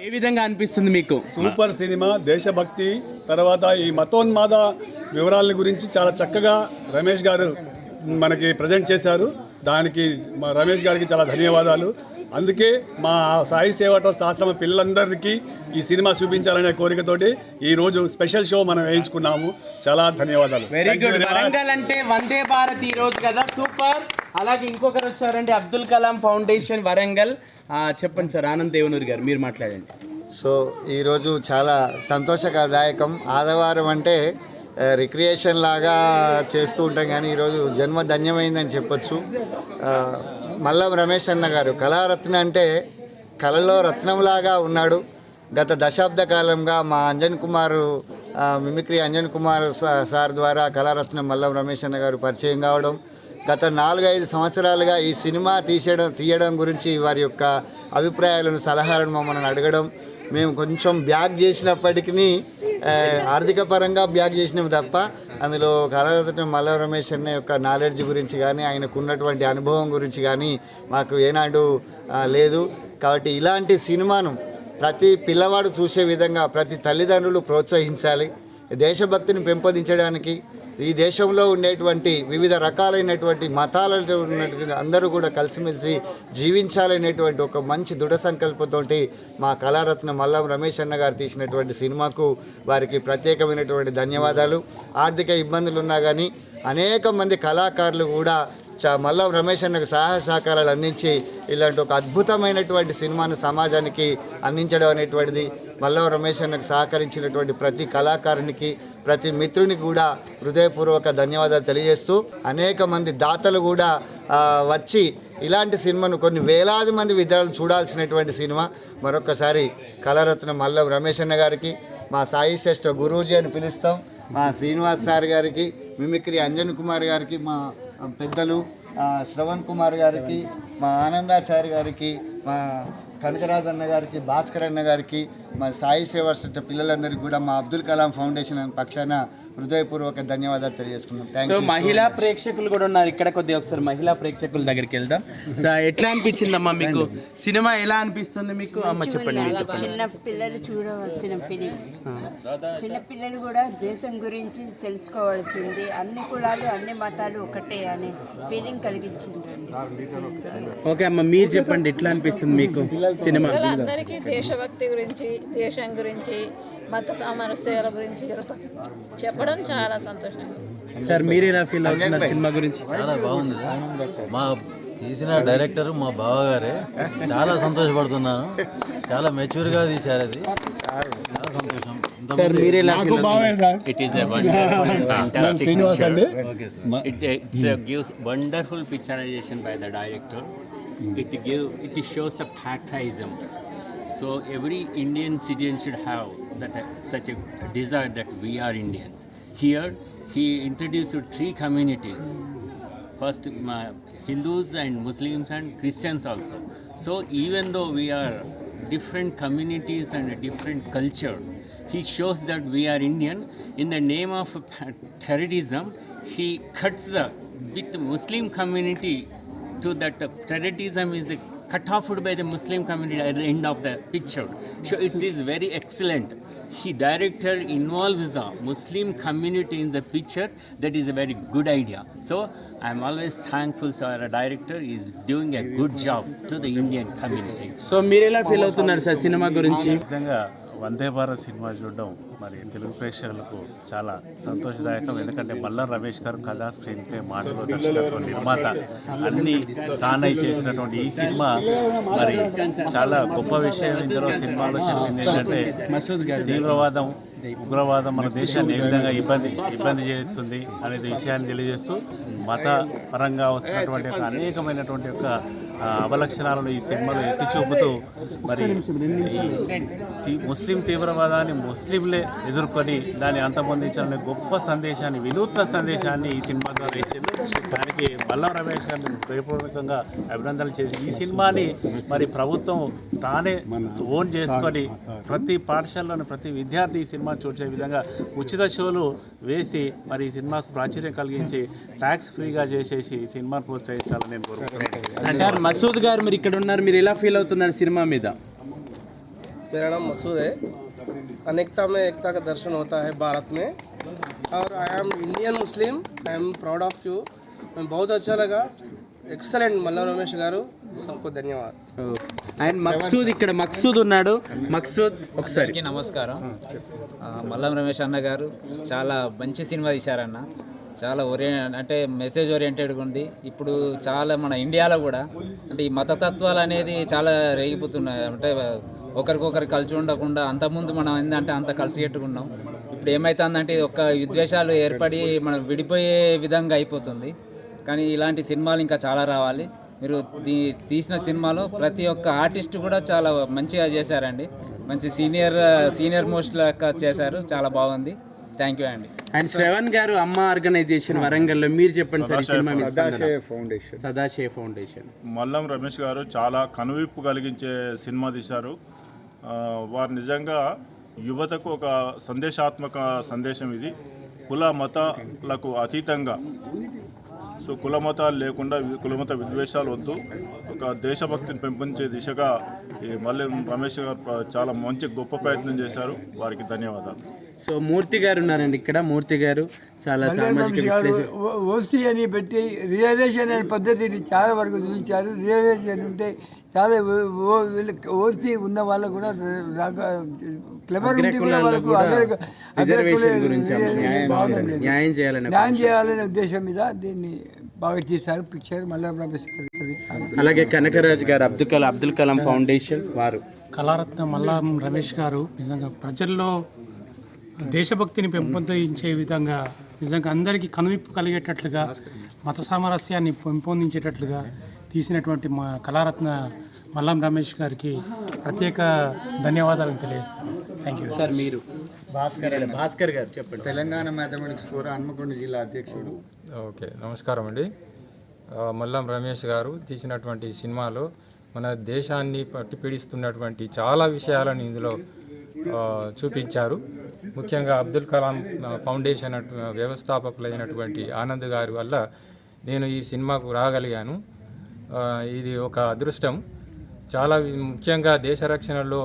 ఏ విధంగా అనిపిస్తుంది మీకు? సూపర్ సినిమా, దేశభక్తి, తర్వాత ఈ మతోన్మాద వివరాల గురించి చాలా చక్కగా రమేష్ గారు మనకి ప్రజెంట్ చేశారు. దానికి మా రమేష్ గారికి చాలా ధన్యవాదాలు. అందుకే మా సాయి సేవా ట్రస్ట్ ఆశ్రమ పిల్లలందరికీ ఈ సినిమా చూపించాలనే కోరికతోటి ఈ రోజు స్పెషల్ షో మనం వేయించుకున్నాము. చాలా ధన్యవాదాలు. Very good. వరంగల్ అంటే వందే భారత్ ఈ రోజు కదా, సూపర్. అలాగే ఇంకొకరు వచ్చారండి, అబ్దుల్ కలాం ఫౌండేషన్ వరంగల్. చెప్పండి సార్, ఆనంద్ దేవనూరి గారు, మీరు మాట్లాడండి. సో ఈరోజు చాలా సంతోషదాయకం. ఆదివారం అంటే రిక్రియేషన్ లాగా చేస్తూ ఉంటాం, కానీ ఈరోజు జన్మ ధన్యమైందని చెప్పొచ్చు. మల్లం రమేష్ అన్న గారు కళారత్న అంటే కళలో రత్నంలాగా ఉన్నాడు. గత దశాబ్ద కాలంగా మా అంజన్ కుమార్ మిమిక్రీ అంజన్ కుమార్ సార్ ద్వారా కళారత్నం మల్లం రమేష్ అన్న గారు పరిచయం కావడం, గత 4-5 సంవత్సరాలుగా ఈ సినిమా తీయడం గురించి వారి యొక్క అభిప్రాయాలను సలహాలను మమ్మల్ని అడగడం, మేము కొంచెం బ్యాక్ చేసినప్పటికీ ఆర్థిక పరంగా బ్యాక్ చేసినాం తప్ప అందులో కళారత్నం మల్లం రమేష్ అన్న యొక్క నాలెడ్జ్ గురించి కానీ ఆయనకు ఉన్నటువంటి అనుభవం గురించి కానీ మాకు ఏనాడు లేదు. కాబట్టి ఇలాంటి సినిమాను ప్రతి పిల్లవాడు చూసే విధంగా ప్రతి తల్లిదండ్రులు ప్రోత్సహించాలి. దేశభక్తిని పెంపొందించడానికి ఈ దేశంలో ఉండేటువంటి వివిధ రకాలైనటువంటి మతాలలో ఉన్నటువంటి అందరూ కూడా కలిసిమెలిసి జీవించాలనేటువంటి ఒక మంచి దృఢ సంకల్పంతో మా కళారత్న మల్లం రమేష్ అన్న గారు తీసినటువంటి సినిమాకు వారికి ప్రత్యేకమైనటువంటి ధన్యవాదాలు. ఆర్థిక ఇబ్బందులు ఉన్నా కానీ అనేక మంది కళాకారులు కూడా మల్లం రమేష్ అన్నకు సహాయ సహకారాలు అందించి ఇలాంటి ఒక అద్భుతమైనటువంటి సినిమాను సమాజానికి అందించడం అనేటువంటిది మల్లం రమేష్ అన్నకు సహకరించినటువంటి ప్రతి కళాకారునికి ప్రతి మిత్రునికి కూడా హృదయపూర్వక ధన్యవాదాలు తెలియజేస్తూ అనేక మంది దాతలు కూడా వచ్చి ఇలాంటి సినిమాను కొన్ని వేలాది మంది విద్యార్థులు చూడాల్సినటువంటి సినిమా. మరొకసారి కళారత్న మల్లం రమేష్ అన్న గారికి, మా సాయి శ్రేష్ఠ గురూజీ అని పిలుస్తాం, మా శ్రీనివాస్ సార్ గారికి, మిమిక్రీ అంజన్ కుమార్ గారికి, మా పెద్దలు శ్రవణ్ కుమార్ గారికి, మా ఆనందాచారి గారికి, మా కనకరాజ్ అన్న గారికి, భాస్కర్ అన్న గారికి, మా సాయి సేవా ట్రస్ట్ పిల్లలందరికీ కూడా మా అబ్దుల్ కలాం ఫౌండేషన్ పక్షాన హృదయపూర్వక ధన్యవాదాలు తెలియజేసుకున్నాం. సో మహిళా ప్రేక్షకులు కూడా ఉన్నారు ఇక్కడ, కొద్దిగా ఒకసారి మహిళా ప్రేక్షకుల దగ్గరికి వెళ్దాం. సో ఎట్లా అనిపించిందమ్మా మీకు సినిమా? ఎలా అనిపిస్తుంది మీకు? అమ్మ చెప్పండి. చిన్న పిల్లలు చూడవలసిన ఫిలిం. చిన్న పిల్లలు కూడా దేశం గురించి తెలుసుకోవాల్సింది, అన్ని కులాలు అన్ని మతాలు ఒకటే అనే ఫీలింగ్ కలిగించిందండి. ఓకే అమ్మ, మీరు చెప్పండి, ఎట్లా అనిపిస్తుంది మీకు సినిమా? అందరికీ దేశభక్తి గురించి, దేశం గురించి, మత సామరస్యాల గురించి చెప్పడం చాలా సంతోషంగా. సార్ మీరు ఎలా ఫీల్ అవుతున్నారు సినిమా గురించి? చాలా బాగుంది. మా తీసిన డైరెక్టర్ మా బావగారే, చాలా సంతోషపడుతున్నాను. చాలా మెచ్యూర్గా తీశారు, అది చాలా సంతోషం. సార్ మీరు ఎలా ఫీల్ అవుతున్నారు? It is a wonderful, fantastic picture. It gives wonderful picturization by the director. It shows the patriotism. So every Indian citizen should have that such a desire that we are Indians. Here he introduced 3 communities. First Hindus and Muslims and Christians also. So even though we are different communities and a different culture, he shows that we are Indian. In the name of terrorism, he cuts with the Muslim community to that terrorism is cut off by the Muslim community at the end of the picture. So it is very excellent. He director involves the Muslim community in the picture. That is a very good idea. So I am always thankful sir, a director is doing a good job to the Indian community. So మీరు ఎలా feel అవుతున్నారు sir cinema గురించి? నిజంగా Vande Bharat cinema చూడడం మరి తెలుగు ప్రేక్షకులకు చాలా సంతోషదాయకం. ఎందుకంటే మల్లం రమేష్ గారు కథా, స్క్రీన్ ప్లే, మాటలు, దర్శకత్వం, నిర్మాత అన్ని తానై చేసినటువంటి ఈ సినిమా మరి చాలా గొప్ప విషయం. ఇందులో సినిమాలో చెప్పింది ఏంటంటే తీవ్రవాదం, ఉగ్రవాదం మన దేశాన్ని ఏ విధంగా ఇబ్బంది చేస్తుంది అనే విషయాన్ని తెలియజేస్తూ మత పరంగా వస్తున్నటువంటి అనేకమైనటువంటి యొక్క అవలక్షణాలను ఈ సినిమాలో ఎత్తి చూపుతూ మరి ఈ ముస్లిం తీవ్రవాదాన్ని ముస్లింలే ఎదుర్కొని దాన్ని అంతమొందించాలనే గొప్ప సందేశాన్ని, వినూత్న సందేశాన్ని ఈ సినిమా ద్వారా ఇచ్చింది. దానికి మల్లం రమేష్ గారిని హృదయపూర్వకంగా అభినందనలు చేసి ఈ సినిమాని మరి ప్రభుత్వం తానే ఓన్ చేసుకొని ప్రతి పాఠశాలలోని ప్రతి విద్యార్థి ఈ సినిమా చూసే విధంగా ఉచిత షోలు వేసి మరి ఈ సినిమాకు ప్రాచుర్యం కలిగించి ట్యాక్స్ ఫ్రీగా చేసేసి ఈ సినిమాను ప్రోత్సహించాలని నేను కోరుకుంటున్నాను. సార్ మసూద్ గారు మీరు ఇక్కడ ఉన్నారు, మీరు ఎలా ఫీల్ అవుతున్నారు సినిమా మీద? मेरा नाम मसूद है। अनेकता में एकता का दर्शन होता है भारत में, और I am Indian Muslim. I am proud of you. मैं बहुत अच्छा लगा। एक्सलेंट मल्ला रमेश गारू, सबको धन्यवाद। అండ్ మక్సూద్ ఇక్కడ మక్సూద్ ఉన్నాడు. మక్సూద్ ఒకసారి అందరికీ నమస్కారం. మల్లం రమేష్ అన్న గారు చాలా మంచి సినిమా తీశారన్న. చాలా అంటే మెసేజ్ ఓరియంటెడ్గా ఉంది. ఇప్పుడు చాలా మన ఇండియాలో కూడా అంటే ఈ మతతత్వాలు అనేది చాలా రేగిపోతున్నాయి. అంటే ఒకరికొకరు కలిసి ఉండకుండా అంతకుముందు మనం ఏంటంటే అంత కలిసి పెట్టుకున్నాం. ఇప్పుడు ఏమవుతుందంటే ఒక విద్వేషాలు ఏర్పడి మనం విడిపోయే విధంగా అయిపోతుంది. కానీ ఇలాంటి సినిమాలు ఇంకా చాలా రావాలి. మీరు తీసిన సినిమాలో ప్రతి ఒక్క ఆర్టిస్ట్ కూడా చాలా మంచిగా చేశారండి. మంచి సీనియర్ మోస్ట్ లెక్క చేశారు. చాలా బాగుంది. థ్యాంక్ యూ అండి. అండ్ శ్రవణ్ గారు అమ్మ ఆర్గనైజేషన్ వరంగల్లో మీరు చెప్పండి సార్. ఈ సినిమా సదాశయ ఫౌండేషన్ మల్లం రమేష్ గారు చాలా కనువిప్పు కలిగించే సినిమా తీశారు. వారు నిజంగా యువతకు ఒక సందేశాత్మక సందేశం ఇది. కుల మతాలకు అతీతంగా, సో కులమతాలు లేకుండా కులమత విద్వేషాలు వద్దు, ఒక దేశభక్తిని పెంపొందించే దిశగా ఈ మల్లం రమేష్ గారు చాలా మంచి గొప్ప ప్రయత్నం చేశారు. వారికి ధన్యవాదాలు. సో మూర్తి గారు ఉన్నారండి ఇక్కడ. మూర్తి గారు చాలా సామాజిక విశ్లేషణ ఓసీ అని పెట్టి రిజర్వేషన్ అనే పద్ధతిని చాలా వరకు చూపించారు. రిజర్వేషన్ ఉంటే చాలా ఓసీ ఉన్న వాళ్ళకు కూడా క్లెవర్ ఉండి కూడా వాళ్ళకు న్యాయం చేయాలనే ఉద్దేశం మీద దీన్ని బాగా చేశారు. పిక్చర్ మల్లం రమేష్ గారు. అలాగే కనకరాజు గారు అబ్దుల్ కలాం ఫౌండేషన్ వారు. కళారత్న మల్లం రమేష్ గారు నిజంగా ప్రజల్లో దేశభక్తిని పెంపొందించే విధంగా, నిజంగా అందరికీ కనువిప్పు కలిగేటట్లుగా, మత సామరస్యాన్ని పెంపొందించేటట్లుగా తీసినటువంటి మా కళారత్న మల్లం రమేష్ గారికి ప్రత్యేక ధన్యవాదాలను తెలియజేస్తాను. Thank you sir. మీరు భాస్కర్ గారు చెప్పండి. తెలంగాణ మ్యాథమెటిక్స్ ఫోరం హన్మకొండ జిల్లా అధ్యక్షుడు. ఓకే, నమస్కారం అండి. మల్లం రమేష్ గారు తీసినటువంటి సినిమాలో మన దేశాన్ని పట్టి పీడిస్తున్నటువంటి చాలా విషయాలను ఇందులో చూపించారు. ముఖ్యంగా అబ్దుల్ కలాం ఫౌండేషన్ వ్యవస్థాపకులైనటువంటి ఆనంద్ గారి వల్ల నేను ఈ సినిమాకు రాగలిగాను. ఇది ఒక అదృష్టం. చాలా ముఖ్యంగా దేశ రక్షణలో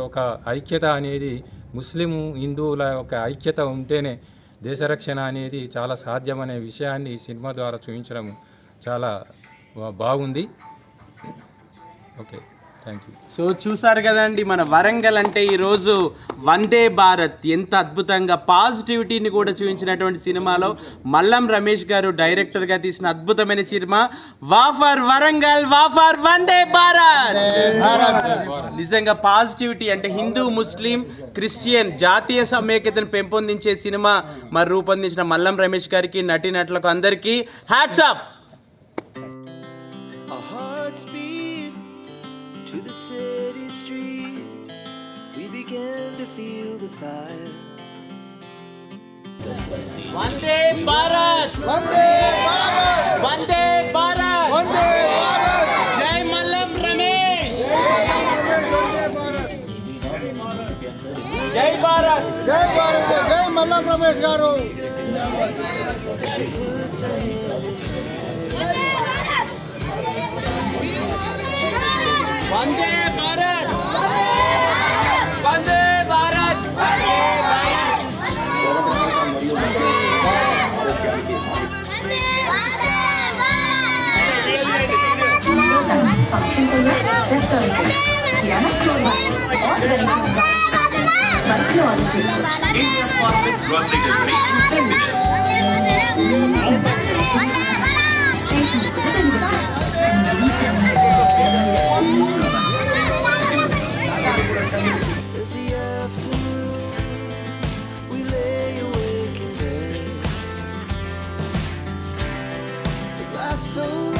ఒక ఐక్యత అనేది, ముస్లిం హిందువుల ఒక ఐక్యత ఉంటేనే దేశ రక్షణ అనేది చాలా సాధ్యమనే విషయాన్ని ఈ సినిమా ద్వారా చూపించడం చాలా బాగుంది. Okay, thank you. సో చూసారు కదండి, మన వరంగల్ అంటే ఈరోజు వందే భారత్ ఎంత అద్భుతంగా పాజిటివిటీని కూడా చూపించినటువంటి సినిమాలో మల్లం రమేష్ గారు డైరెక్టర్గా తీసిన అద్భుతమైన సినిమా వాఫర్ వరంగల్, వాఫర్ వందే భారత్. నిజంగా పాజిటివిటీ అంటే హిందూ, ముస్లిం, క్రిస్టియన్ జాతీయ సమైక్యతను పెంపొందించే సినిమా మరి రూపొందించిన మల్లం రమేష్ గారికి, నటీనటులకు అందరికీ hats off. To the city streets, we began to feel the fire. Vande Bharat, Vande Bharat, Vande Bharat, Vande Bharat. Jai Mallam Ramesh, Jai Bharat, Jai Bharat, Jai Mallam Ramesh garu. Vande Bharat, Vande Bharat, Vande Bharat. Function restaurant, Kiana store or order చేసుకోవచ్చు. India's fastest grocery delivery in 10 minutes. Station As the afternoon, we lay awake in bed. It lasts so long.